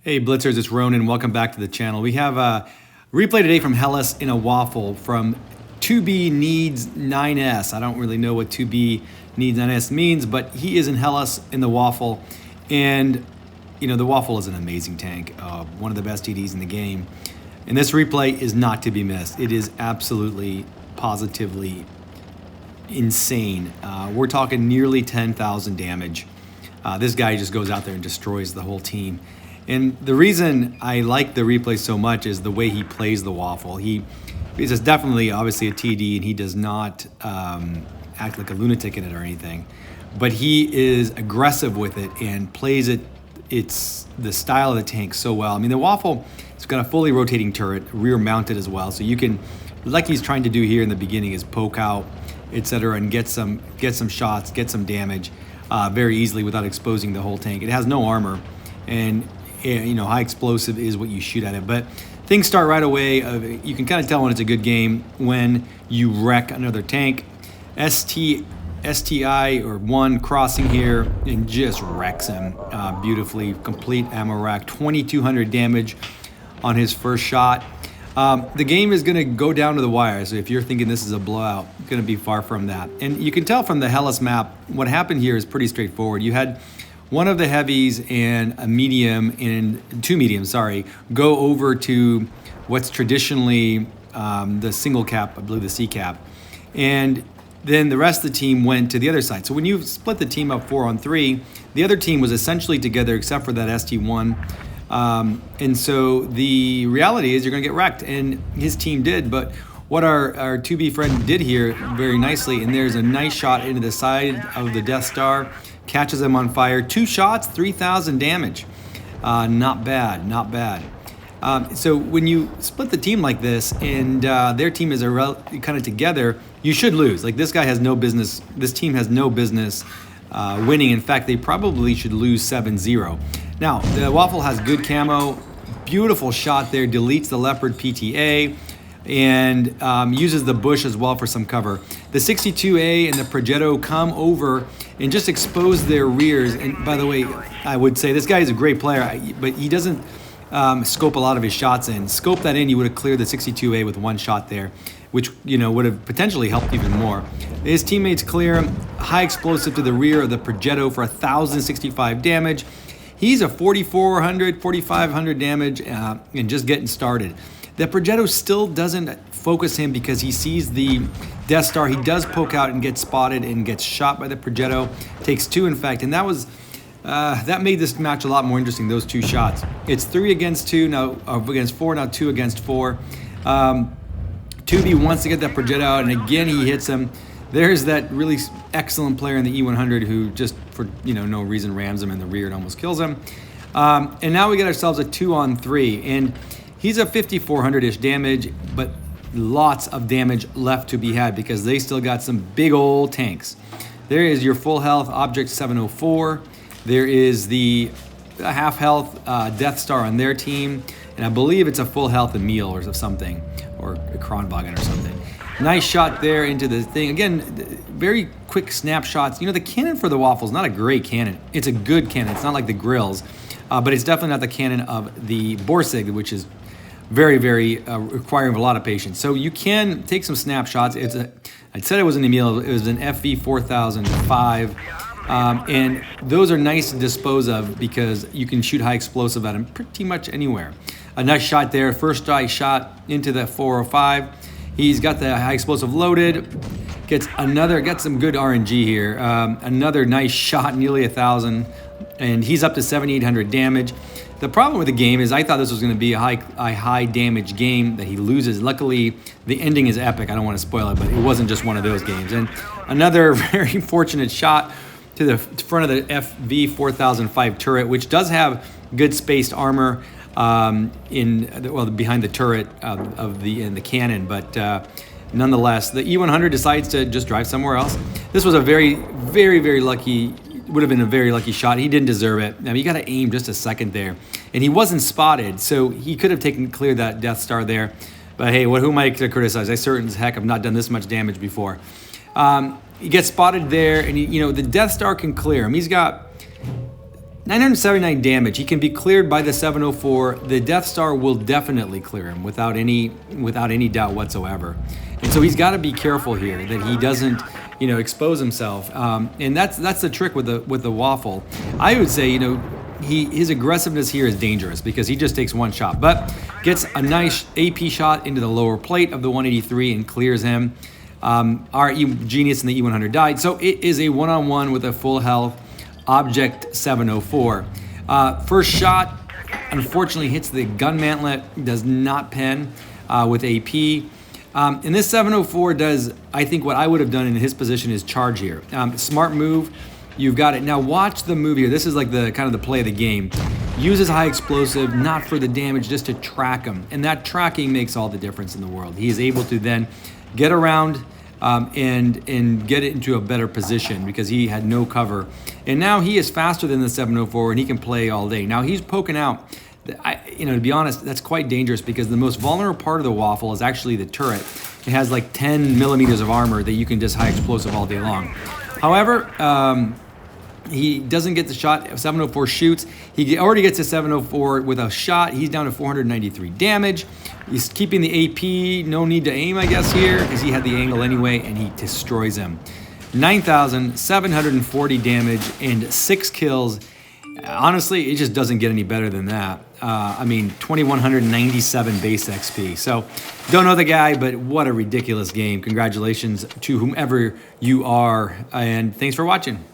Hey Blitzers, it's Ronan. Welcome back to the channel. We have a replay today from Hellas in a Waffle from 2B Needs 9S. I don't really know what 2B Needs 9S means, but he is in Hellas in the Waffle. And, you know, the Waffle is an amazing tank, one of the best TDs in the game. And this replay is not to be missed. It is absolutely, positively insane. We're talking nearly 10,000 damage. This guy just goes out there and destroys the whole team. And the reason I like the replay so much is the way he plays the Waffle. He's definitely, obviously, a TD, and he does not act like a lunatic in it or anything. But he is aggressive with it and plays it. It's the style of the tank so well. I mean, the Waffle, it's got a fully rotating turret, rear mounted as well. So you can, like he's trying to do here in the beginning, is poke out, etc., and get some shots, get some damage very easily without exposing the whole tank. It has no armor, and you know, high explosive is what you shoot at it. But things start right away. You can kind of tell when it's a good game when you wreck another tank. STI or one crossing here and just wrecks him beautifully. Complete ammo rack, 2,200 damage on his first shot. The game is going to go down to the wire, so if you're thinking this is a blowout, it's going to be far from that. And you can tell from the Hellas map, what happened here is pretty straightforward. You had one of the heavies and a medium, and two mediums, go over to what's traditionally the single cap, I believe the C cap. And then the rest of the team went to the other side. So when you split the team up 4-on-3, the other team was essentially together except for that ST1. And so the reality is you're going to get wrecked, and his team did. But what our 2B friend did here very nicely, and there's a nice shot into the side of the Death Star, catches him on fire. 2 shots, 3,000 damage. Not bad, not bad. So when you split the team like this, and their team is kind of together, you should lose. Like, this guy has no business, this team has no business winning. In fact, they probably should lose 7-0. Now, the Waffle has good camo, beautiful shot there, deletes the Leopard PTA, and uses the bush as well for some cover. The 62A and the Progetto come over and just expose their rears. And by the way, I would say this guy is a great player, but he doesn't scope a lot of his shots in. Scope that in, you would have cleared the 62A with one shot there, which, you know, would have potentially helped even more. His teammates clear him. High explosive to the rear of the Progetto for 1,065 damage. He's a 4,400, 4,500 damage and just getting started. The Progetto still doesn't focus him because he sees the Death Star. He does poke out and get spotted and gets shot by the Progetto. Takes 2, in fact, and that made this match a lot more interesting, those 2 shots. It's 3 against 2, now against 4, now 2 against 4. 2B wants to get that Progetto out, and again he hits him. There's that really excellent player in the E100 who just, for no reason, rams him in the rear and almost kills him. And now we get ourselves a 2-on-3, and he's a 5,400-ish damage, but lots of damage left to be had because they still got some big old tanks. There is your full health Object 704. There is the half health Death Star on their team, and I believe it's a full health Emil or something, or a Kronwagen or something. Nice shot there into the thing. Again, very quick snapshots. You know, the cannon for the Waffle is not a great cannon. It's a good cannon. It's not like the Grills, but it's definitely not the cannon of the Borsig, which is very, very requiring of a lot of patience. So you can take some snapshots. I said it was an Emil. It was an FV 4005. And those are nice to dispose of because you can shoot high explosive at them pretty much anywhere. A nice shot there. First shot into the 405. He's got the high explosive loaded. Gets some good RNG here. Another nice shot, nearly 1,000. And he's up to 7,800 damage. The problem with the game is I thought this was going to be a high damage game that he loses. Luckily, the ending is epic. I don't want to spoil it, but it wasn't just one of those games. And another very fortunate shot to the front of the FV 4005 turret, which does have good spaced armor behind the turret in the cannon, but nonetheless, the E100 decides to just drive somewhere else. This was a very, very, very lucky. Would have been a very lucky shot. He didn't deserve it. Now you got to aim just a second there, and he wasn't spotted, so he could have cleared that Death Star there. But hey, who am I to criticize? I certain as heck have not done this much damage before. He gets spotted there, and the Death Star can clear him. He's got 979 damage. He can be cleared by the 704. The Death Star will definitely clear him without any doubt whatsoever. And so he's got to be careful here that he doesn't, expose himself. And that's the trick with the Waffle. I would say, his aggressiveness here is dangerous because he just takes one shot, but gets a nice AP shot into the lower plate of the 183 and clears him. Our Genius and the E100 died, so it is a one-on-one with a full health Object 704. First shot, unfortunately, hits the gun mantlet, does not pen with AP. And this 704 does, I think, what I would have done in his position is charge here. Smart move. You've got it. Now watch the move here. This is like the kind of the play of the game. Uses high explosive, not for the damage, just to track him. And that tracking makes all the difference in the world. He is able to then get around and get it into a better position because he had no cover. And now he is faster than the 704 and he can play all day. Now he's poking out. To be honest, that's quite dangerous because the most vulnerable part of the Waffle is actually the turret. It has like 10 millimeters of armor that you can just high explosive all day long. However, he doesn't get the shot. 704 shoots. He already gets a 704 with a shot. He's down to 493 damage. He's keeping the AP. No need to aim, I guess, here because he had the angle anyway, and he destroys him. 9,740 damage and 6 kills. Honestly, it just doesn't get any better than that. 2,197 base XP. So, don't know the guy, but what a ridiculous game. Congratulations to whomever you are, and thanks for watching.